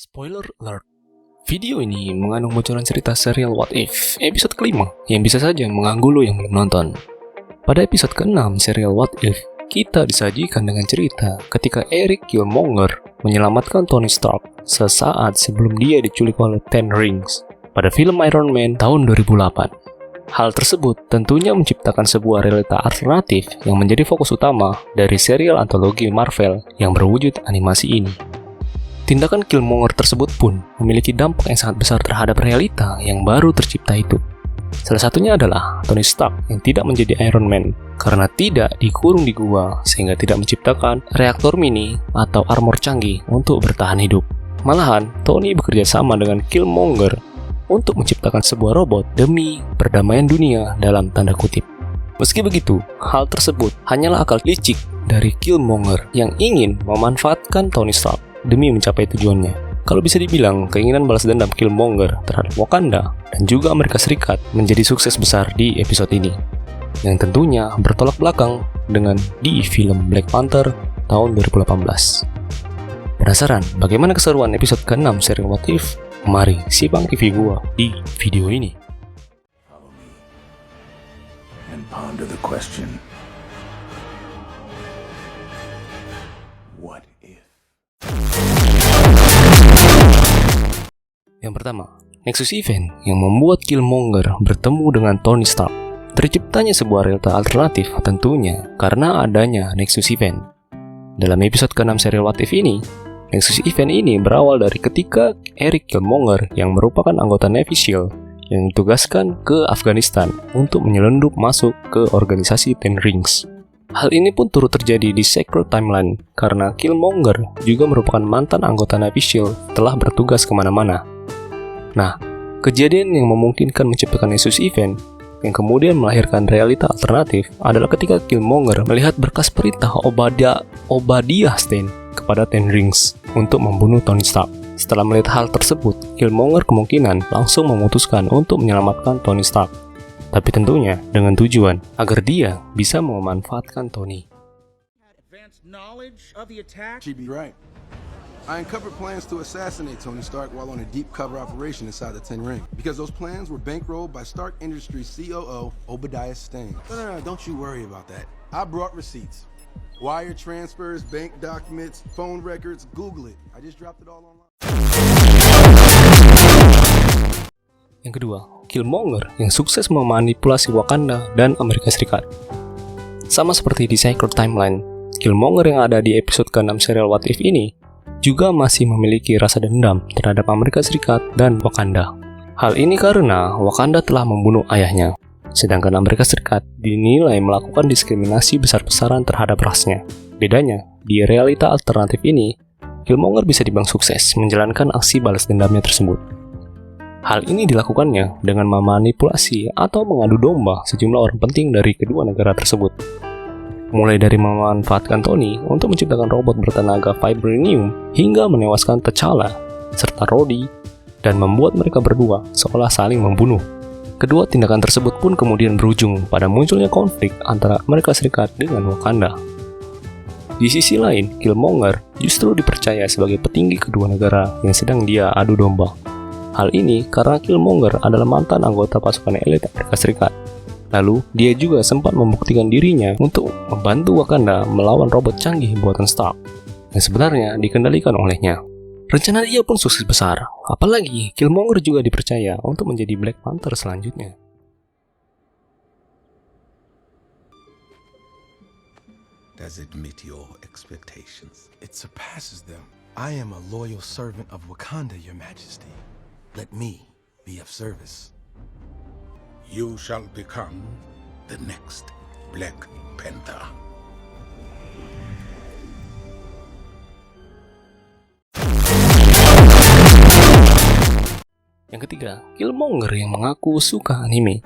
Spoiler alert. Video ini mengandung bocoran cerita serial What If, episode kelima, yang bisa saja mengganggu lo yang belum nonton. Pada episode ke-6 serial What If, kita disajikan dengan cerita ketika Eric Killmonger menyelamatkan Tony Stark sesaat sebelum dia diculik oleh Ten Rings pada film Iron Man tahun 2008. Hal tersebut tentunya menciptakan sebuah realita alternatif yang menjadi fokus utama dari serial antologi Marvel yang berwujud animasi ini. Tindakan Killmonger tersebut pun memiliki dampak yang sangat besar terhadap realita yang baru tercipta itu. Salah satunya adalah Tony Stark yang tidak menjadi Iron Man karena tidak dikurung di gua sehingga tidak menciptakan reaktor mini atau armor canggih untuk bertahan hidup. Malahan, Tony bekerja sama dengan Killmonger untuk menciptakan sebuah robot demi perdamaian dunia dalam tanda kutip. Meski begitu, hal tersebut hanyalah akal licik dari Killmonger yang ingin memanfaatkan Tony Stark demi mencapai tujuannya. Kalau bisa dibilang, keinginan balas dendam Killmonger terhadap Wakanda dan juga Amerika Serikat menjadi sukses besar di episode ini, yang tentunya bertolak belakang dengan di film Black Panther tahun 2018. Penasaran bagaimana keseruan episode ke-6 serial What If? Mari simak TV gua di video ini. Follow me and ponder the question. What if? Yang pertama, Nexus Event yang membuat Killmonger bertemu dengan Tony Stark. Terciptanya sebuah realita alternatif tentunya karena adanya Nexus Event. Dalam episode ke-6 serial What If ini, Nexus Event ini berawal dari ketika Eric Killmonger yang merupakan anggota Navy SEAL yang ditugaskan ke Afghanistan untuk menyelundup masuk ke organisasi Ten Rings. Hal ini pun turut terjadi di Sacred Timeline karena Killmonger juga merupakan mantan anggota Navy SEAL telah bertugas kemana-mana. Nah, kejadian yang memungkinkan menciptakan Nexus Event yang kemudian melahirkan realita alternatif adalah ketika Killmonger melihat berkas perintah Obadiah Stane kepada Ten Rings untuk membunuh Tony Stark. Setelah melihat hal tersebut, Killmonger kemungkinan langsung memutuskan untuk menyelamatkan Tony Stark. Tapi tentunya dengan tujuan agar dia bisa memanfaatkan Tony. Advanced knowledge of the attack. She'd be right. I uncovered plans to assassinate Tony Stark while on a deep cover operation inside the Ten Ring. Because those plans were bankrolled by Stark Industries COO Obadiah Stane. No, don't you worry about that. I brought receipts. Wire transfers, bank documents, phone records, Google it. I just dropped it all online. Yang kedua, Killmonger yang sukses memanipulasi Wakanda dan Amerika Serikat. Sama seperti di Sacred Timeline, Killmonger yang ada di episode ke-6 serial What If ini juga masih memiliki rasa dendam terhadap Amerika Serikat dan Wakanda. Hal ini karena Wakanda telah membunuh ayahnya, sedangkan Amerika Serikat dinilai melakukan diskriminasi besar-besaran terhadap rasnya. Bedanya, di realita alternatif ini, Killmonger bisa dibilang sukses menjalankan aksi balas dendamnya tersebut. Hal ini dilakukannya dengan memanipulasi atau mengadu domba sejumlah orang penting dari kedua negara tersebut. Mulai dari memanfaatkan Tony untuk menciptakan robot bertenaga vibranium hingga menewaskan T'Challa serta Rhodey dan membuat mereka berdua seolah saling membunuh. Kedua tindakan tersebut pun kemudian berujung pada munculnya konflik antara Amerika Serikat dengan Wakanda. Di sisi lain, Killmonger justru dipercaya sebagai petinggi kedua negara yang sedang dia adu domba. Hal ini karena Killmonger adalah mantan anggota pasukan elit Amerika Serikat. Lalu, dia juga sempat membuktikan dirinya untuk membantu Wakanda melawan robot canggih buatan Stark yang sebenarnya dikendalikan olehnya. Rencana dia pun sukses besar, apalagi Killmonger juga dipercaya untuk menjadi Black Panther selanjutnya. Does it meet your expectations? It surpasses them. I am a loyal servant of Wakanda, Your Majesty. Let me be of service. You shall become the next Black Panther. Yang ketiga, Killmonger yang mengaku suka anime.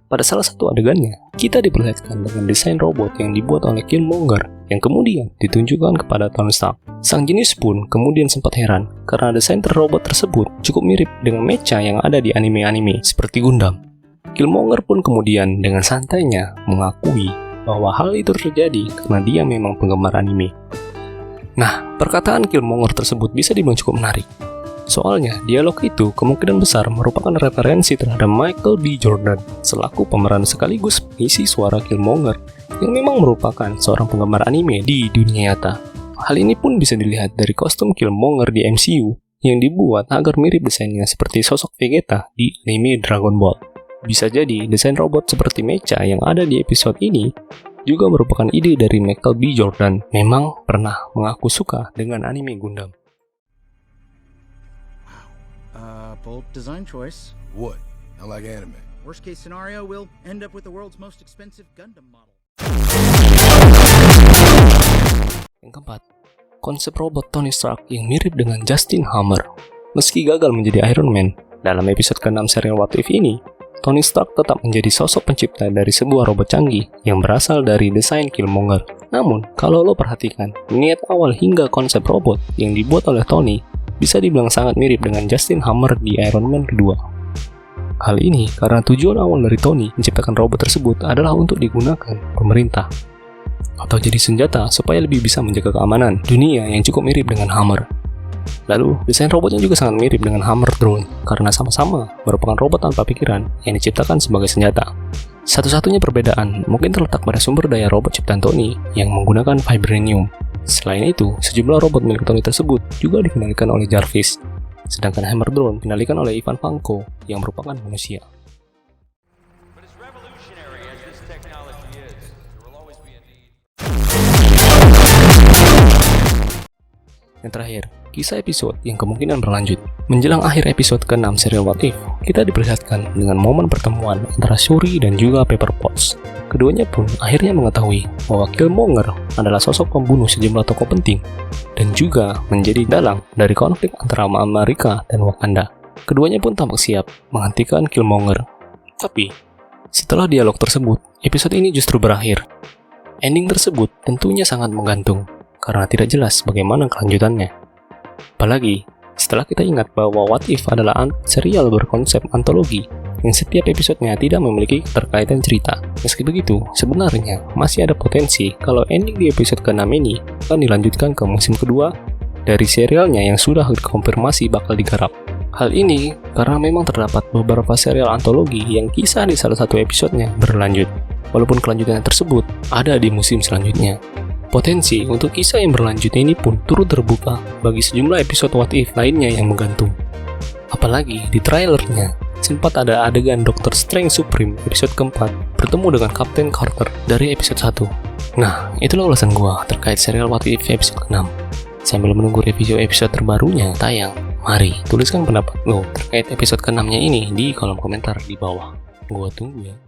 Pada salah satu adegannya, kita diperlihatkan dengan desain robot yang dibuat oleh Killmonger yang kemudian ditunjukkan kepada Tony Stark. Sang jenius pun kemudian sempat heran karena desain robot tersebut cukup mirip dengan mecha yang ada di anime-anime seperti Gundam. Killmonger pun kemudian dengan santainya mengakui bahwa hal itu terjadi karena dia memang penggemar anime. Nah, perkataan Killmonger tersebut bisa dibilang cukup menarik. Soalnya, dialog itu kemungkinan besar merupakan referensi terhadap Michael B. Jordan selaku pemeran sekaligus pengisi suara Killmonger yang memang merupakan seorang penggemar anime di dunia nyata. Hal ini pun bisa dilihat dari kostum Killmonger di MCU yang dibuat agar mirip desainnya seperti sosok Vegeta di anime Dragon Ball. Bisa jadi desain robot seperti mecha yang ada di episode ini juga merupakan ide dari Michael B. Jordan, memang pernah mengaku suka dengan anime Gundam. Bold design choice. What? I like anime. Worst case scenario, we'll end up with the world's most expensive Gundam model. Yang keempat, konsep robot Tony Stark yang mirip dengan Justin Hammer. Meski gagal menjadi Iron Man, dalam episode ke-6 serial What If ini, Tony Stark tetap menjadi sosok pencipta dari sebuah robot canggih yang berasal dari desain Killmonger. Namun, kalau lo perhatikan, niat awal hingga konsep robot yang dibuat oleh Tony bisa dibilang sangat mirip dengan Justin Hammer di Iron Man kedua. Hal ini karena tujuan awal dari Tony menciptakan robot tersebut adalah untuk digunakan pemerintah atau jadi senjata supaya lebih bisa menjaga keamanan dunia yang cukup mirip dengan Hammer. Lalu, desain robotnya juga sangat mirip dengan Hammer Drone karena sama-sama merupakan robot tanpa pikiran yang diciptakan sebagai senjata. Satu-satunya perbedaan mungkin terletak pada sumber daya robot ciptaan Tony yang menggunakan vibranium. Selain itu, sejumlah robot milik Tony tersebut juga dikendalikan oleh Jarvis, sedangkan Hammer Drone dikendalikan oleh Ivan Vanko yang merupakan manusia. Yang terakhir, kisah episode yang kemungkinan berlanjut. Menjelang akhir episode ke-6 serial What If, kita diperlihatkan dengan momen pertemuan antara Shuri dan juga Pepper Potts. Keduanya pun akhirnya mengetahui bahwa Killmonger adalah sosok pembunuh sejumlah tokoh penting dan juga menjadi dalang dari konflik antara Amerika dan Wakanda. Keduanya pun tampak siap menghentikan Killmonger. Tapi, setelah dialog tersebut, episode ini justru berakhir. Ending tersebut tentunya sangat menggantung karena tidak jelas bagaimana kelanjutannya. Apalagi, setelah kita ingat bahwa What If adalah serial berkonsep antologi yang setiap episodenya tidak memiliki keterkaitan cerita. Meski begitu, sebenarnya masih ada potensi kalau ending di episode ke-6 ini akan dilanjutkan ke musim kedua dari serialnya yang sudah dikonfirmasi bakal digarap. Hal ini karena memang terdapat beberapa serial antologi yang kisah di salah satu episodenya berlanjut, walaupun kelanjutannya tersebut ada di musim selanjutnya. Potensi untuk kisah yang berlanjut ini pun turut terbuka bagi sejumlah episode What If lainnya yang menggantung. Apalagi di trailernya, sempat ada adegan Dr. Strange Supreme episode keempat bertemu dengan Captain Carter dari episode 1. Nah, itulah ulasan gua terkait serial What If episode ke-6. Sambil menunggu review episode terbarunya tayang, mari tuliskan pendapat lo terkait episode ke-6-nya ini di kolom komentar di bawah. Gua tunggu ya.